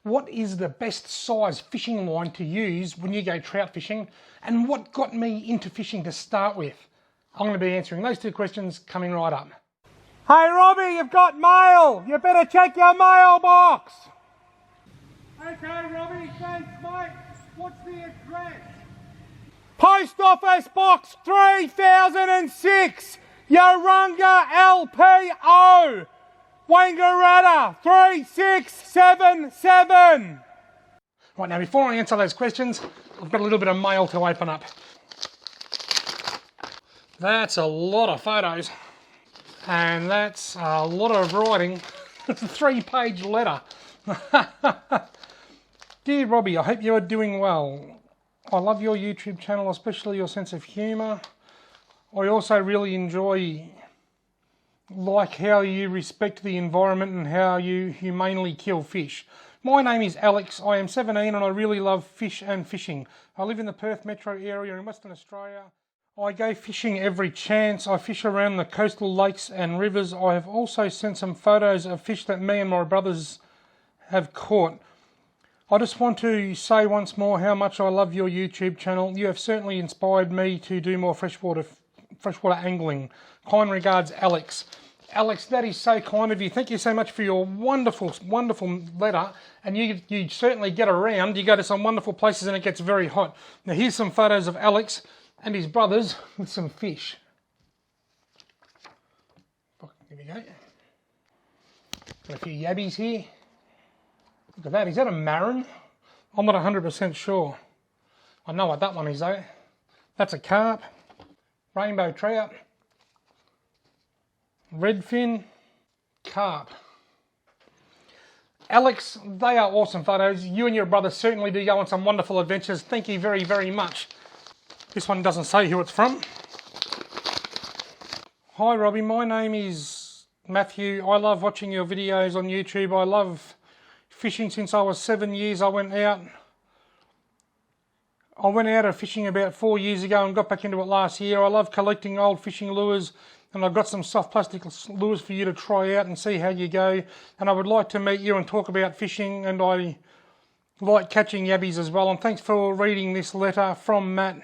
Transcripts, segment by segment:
what is the best size fishing line to use when you go trout fishing, and what got me into fishing to start with? I'm going to be answering those two questions coming right up. Hey Robbie, you've got mail. You better check your mailbox. Okay Robbie, thanks mate. What's the address? Post Office Box 3006, Yarunga LPO, Wangaratta 3677. Right, now before I answer those questions, I've got a little bit of mail to open up. That's a lot of photos, and that's a lot of writing. It's a 3-page letter. Dear Robbie, I hope you are doing well. I love your YouTube channel, especially your sense of humour. I also really enjoy how you respect the environment and how you humanely kill fish. My name is Alex, I am 17 and I really love fish and fishing. I live in the Perth metro area in Western Australia. I go fishing every chance. I fish around the coastal lakes and rivers. I have also sent some photos of fish that me and my brothers have caught. I just want to say once more how much I love your YouTube channel. You have certainly inspired me to do more freshwater angling. Kind regards, Alex. Alex, that is so kind of you. Thank you so much for your wonderful letter. And you certainly get around. You go to some wonderful places and it gets very hot. Now here's some photos of Alex and his brothers with some fish. Here we go. Got a few yabbies here. Look at that, is that a marron? I'm not 100% sure. I know what that one is though. That's a carp, rainbow trout, redfin, carp. Alex, they are awesome photos. You and your brother certainly do go on some wonderful adventures. Thank you very, very much. This one doesn't say who it's from. Hi Robbie, my name is Matthew. I love watching your videos on YouTube. I love fishing since I was 7 years. I went out of fishing about 4 years ago and got back into it last year. I love collecting old fishing lures, and I've got some soft plastic lures for you to try out and see how you go. And I would like to meet you and talk about fishing, and I like catching yabbies as well. And thanks for reading this letter from Matt.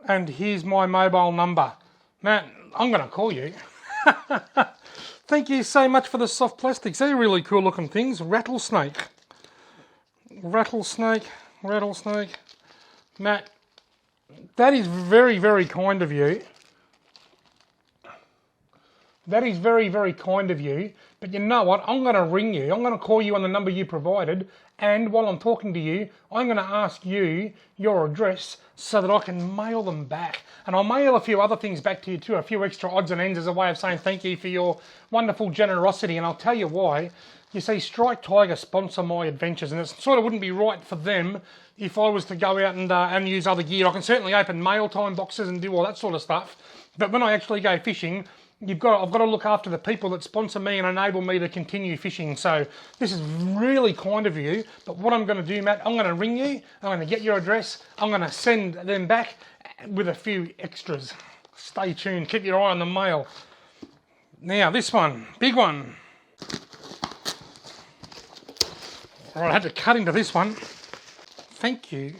And here's my mobile number. Matt, I'm going to call you. Thank you so much for the soft plastics. They're really cool looking things. Rattlesnake. Rattlesnake. Matt, that is very, very kind of you. That is very, very kind of you. But you know what? I'm going to ring you. I'm going to call you on the number you provided. And while I'm talking to you, I'm going to ask you your address so that I can mail them back. And I'll mail a few other things back to you too, a few extra odds and ends as a way of saying thank you for your wonderful generosity. And I'll tell you why. You see, Strike Tiger sponsor my adventures, and it sort of wouldn't be right for them if I was to go out and use other gear. I can certainly open mail time boxes and do all that sort of stuff. But when I actually go fishing, I've got to look after the people that sponsor me and enable me to continue fishing. So this is really kind of you. But what I'm going to do, Matt, I'm going to ring you. I'm going to get your address. I'm going to send them back with a few extras. Stay tuned. Keep your eye on the mail. Now this one, big one. All right, I had to cut into this one. Thank you.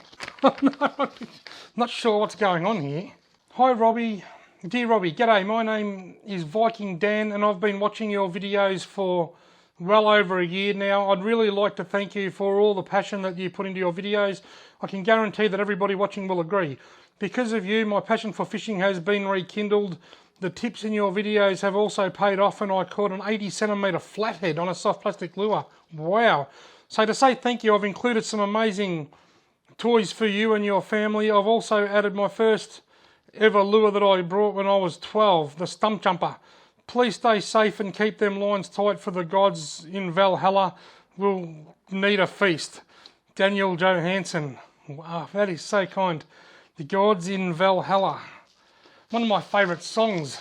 Not sure what's going on here. Hi, Robbie. Dear Robbie, g'day, my name is Viking Dan and I've been watching your videos for well over a year now. I'd really like to thank you for all the passion that you put into your videos. I can guarantee that everybody watching will agree. Because of you, my passion for fishing has been rekindled. The tips in your videos have also paid off and I caught an 80cm flathead on a soft plastic lure. Wow. So to say thank you, I've included some amazing toys for you and your family. I've also added my first ever lure that I brought when I was 12, the stump jumper. Please stay safe and keep them lines tight for the gods in Valhalla. We'll need a feast. Daniel Johansson. Wow, that is so kind. The gods in Valhalla. One of my favourite songs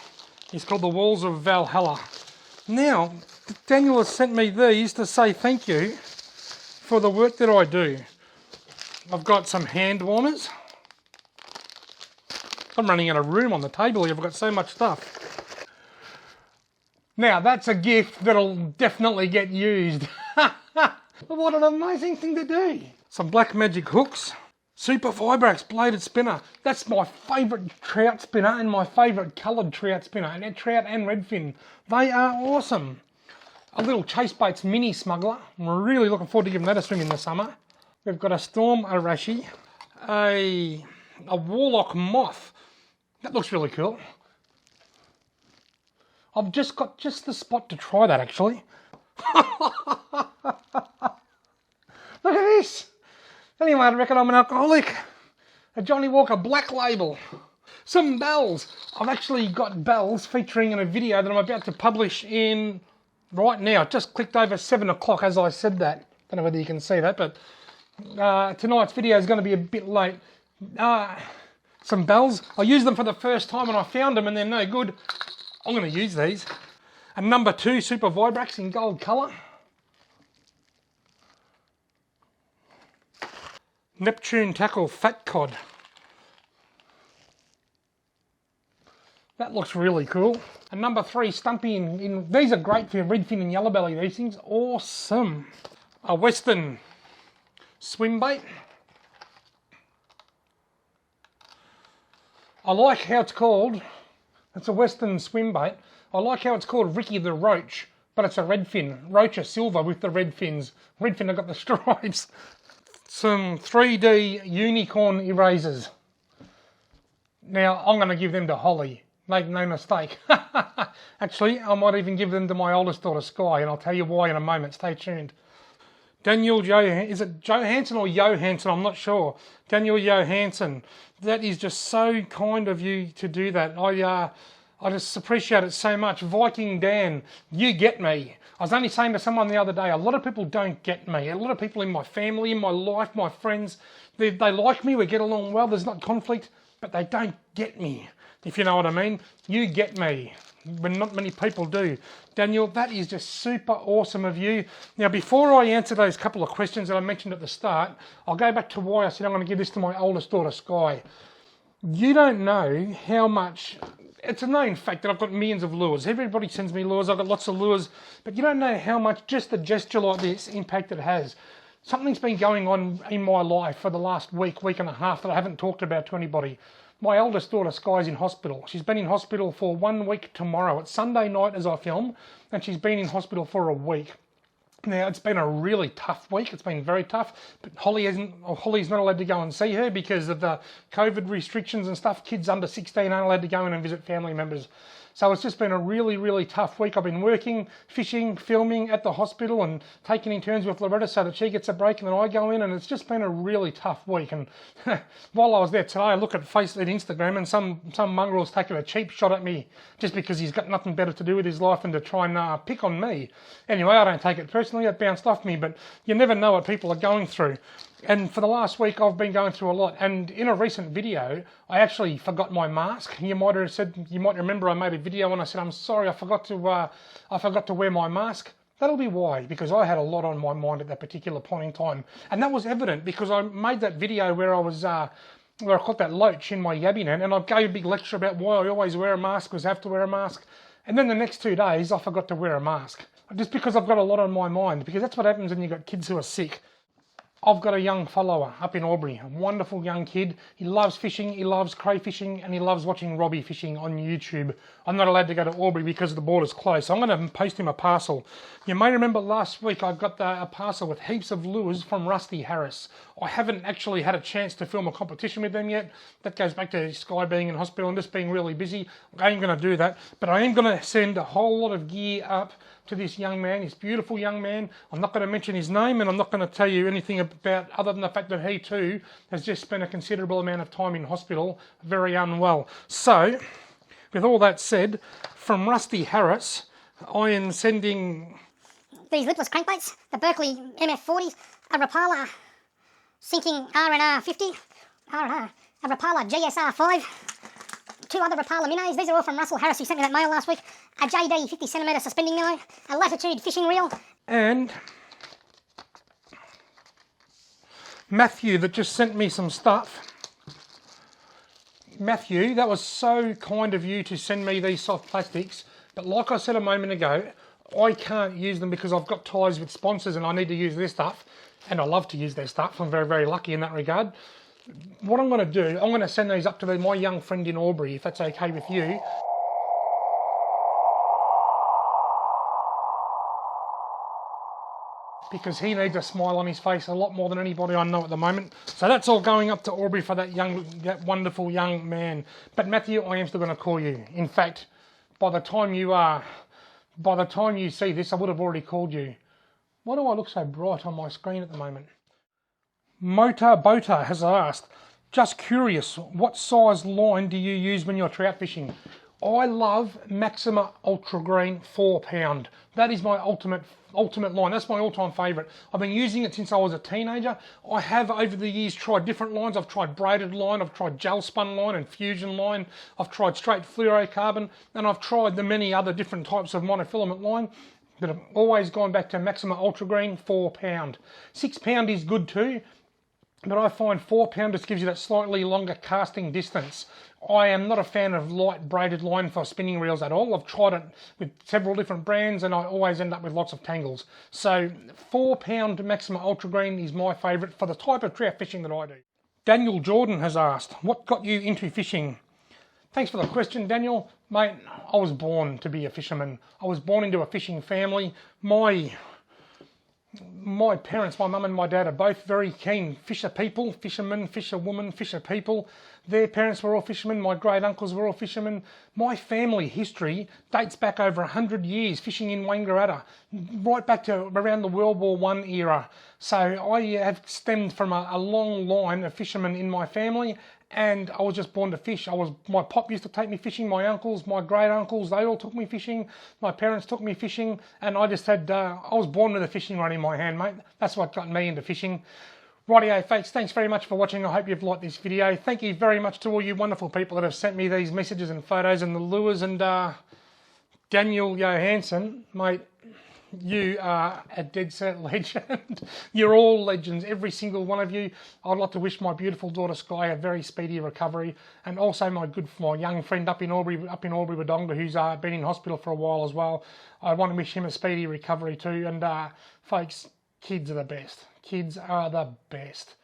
is called The Walls of Valhalla. Now, Daniel has sent me these to say thank you for the work that I do. I've got some hand warmers. I'm running out of room on the table here. I've got so much stuff. Now, that's a gift that'll definitely get used. What an amazing thing to do. Some Black Magic hooks. Super Vibrax bladed spinner. That's my favourite trout spinner and my favourite coloured trout spinner. And they're trout and redfin. They are awesome. A little Chasebaits mini smuggler. I'm really looking forward to giving that a swim in the summer. We've got a Storm Arashi. A Warlock moth. That looks really cool. I've just got the spot to try that actually. Look at this. Anyway, I reckon I'm an alcoholic. A Johnny Walker Black Label. Some bells. I've actually got bells featuring in a video that I'm about to publish in right now. It just clicked over 7 o'clock as I said that. Don't know whether you can see that, but tonight's video is going to be a bit late. Some bells. I used them for the first time and I found them and they're no good. I'm going to use these. A number 2 Super Vibrax in gold colour. Neptune Tackle Fat Cod. That looks really cool. A number 3 Stumpy in these are great for redfin and yellow belly, these things. Awesome. A Western swim bait. I like how it's called. It's a Western swim bait. I like how it's called Ricky the Roach, but it's a redfin. Roach are silver with the red fins. Redfin have got the stripes. Some 3D unicorn erasers. Now, I'm going to give them to Holly. Make no mistake. Actually, I might even give them to my oldest daughter, Sky, and I'll tell you why in a moment. Stay tuned. Daniel is it Johansson or Johansson? I'm not sure. Daniel Johansson. That is just so kind of you to do that. I just appreciate it so much. Viking Dan, you get me. I was only saying to someone the other day, a lot of people don't get me. A lot of people in my family, in my life, my friends, they like me, we get along well, there's not conflict, but they don't get me, if you know what I mean. You get me, when not many people do. Daniel, that is just super awesome of you. Now, before I answer those couple of questions that I mentioned at the start, I'll go back to why I said I'm going to give this to my oldest daughter, Sky. You don't know how much... It's a known fact that I've got millions of lures. Everybody sends me lures. I've got lots of lures. But you don't know how much just a gesture like this impact it has. Something's been going on in my life for the last week and a half that I haven't talked about to anybody. My oldest daughter, Sky's in hospital. She's been in hospital for 1 week tomorrow. It's Sunday night as I film, and she's been in hospital for a week. Now, it's been a really tough week. It's been very tough, but Holly's not allowed to go and see her because of the COVID restrictions and stuff. Kids under 16 aren't allowed to go in and visit family members. So it's just been a really, really tough week. I've been working, fishing, filming at the hospital and taking in turns with Loretta so that she gets a break and then I go in, and it's just been a really tough week. And while I was there today, I look at Instagram and some mongrel's taking a cheap shot at me just because he's got nothing better to do with his life than to try and pick on me. Anyway, I don't take it personally, it bounced off me, but you never know what people are going through. And for the last week, I've been going through a lot. And in a recent video, I actually forgot my mask. You might remember I made a video and I said, I'm sorry, I forgot to wear my mask. That'll be why, because I had a lot on my mind at that particular point in time. And that was evident because I made that video where I was, where I caught that loach in my yabby net, and I gave a big lecture about why I always wear a mask, because I have to wear a mask. And then the next 2 days, I forgot to wear a mask. Just because I've got a lot on my mind, because that's what happens when you've got kids who are sick. I've got a young follower up in Albury, a wonderful young kid. He loves fishing, he loves crayfishing, and he loves watching Robbie fishing on YouTube. I'm not allowed to go to Albury because the border's closed, so I'm going to post him a parcel. You may remember last week I got a parcel with heaps of lures from Rusty Harris. I haven't actually had a chance to film a competition with them yet. That goes back to Sky being in hospital and just being really busy. I ain't going to do that, but I am going to send a whole lot of gear up to this young man, this beautiful young man. I'm not going to mention his name, and I'm not going to tell you anything about other than the fact that he too has just spent a considerable amount of time in hospital, very unwell. So, with all that said, from Rusty Harris, I am sending these lipless crankbaits, the Berkeley MF40, a Rapala sinking R&R 50, a Rapala GSR 5, 2 other Rapala minnows. These are all from Russell Harris, who sent me that mail last week. A JD 50cm suspending minnow, a Latitude fishing reel. And Matthew that just sent me some stuff. Matthew, that was so kind of you to send me these soft plastics. But like I said a moment ago, I can't use them because I've got ties with sponsors and I need to use their stuff, and I love to use their stuff. I'm very, very lucky in that regard. What I'm going to do, I'm going to send these up to my young friend in Albury, if that's okay with you. Because he needs a smile on his face a lot more than anybody I know at the moment. So that's all going up to Albury for that wonderful young man. But Matthew, I am still going to call you. In fact, by the time you see this, I would have already called you. Why do I look so bright on my screen at the moment? Motor Boater has asked, just curious, what size line do you use when you're trout fishing? I love Maxima Ultra Green 4 pound. That is my ultimate line. That's my all-time favourite. I've been using it since I was a teenager. I have over the years tried different lines. I've tried braided line, I've tried gel spun line and fusion line. I've tried straight fluorocarbon, and I've tried the many other different types of monofilament line. But I've always gone back to Maxima Ultra Green 4 pound. 6 pound is good too, but I find 4 pound just gives you that slightly longer casting distance. I am not a fan of light braided line for spinning reels at all. I've tried it with several different brands and I always end up with lots of tangles. So 4 pound Maxima Ultra Green is my favourite for the type of trout fishing that I do. Daniel Jordan has asked, what got you into fishing? Thanks for the question, Daniel. Mate, I was born to be a fisherman. I was born into a fishing family. My parents, my mum and my dad, are both very keen fisher people, fishermen, fisherwomen, fisher people. Their parents were all fishermen, my great uncles were all fishermen. My family history dates back over 100 years fishing in Wangaratta, right back to around the World War I era. So I have stemmed from a long line of fishermen in my family, and I was just born to fish. My pop used to take me fishing, my uncles, my great uncles, they all took me fishing, my parents took me fishing, and I just had, I was born with a fishing rod in my hand, mate. That's what got me into fishing. Rightio, folks, thanks very much for watching. I hope you've liked this video. Thank you very much to all you wonderful people that have sent me these messages and photos and the lures, and Daniel Johansson, mate, you are a dead set legend. You're all legends, every single one of you. I'd like to wish my beautiful daughter Sky a very speedy recovery, and also my young friend up in Albury, Wodonga, who's been in hospital for a while as well. I want to wish him a speedy recovery too. And folks, kids are the best. Kids are the best.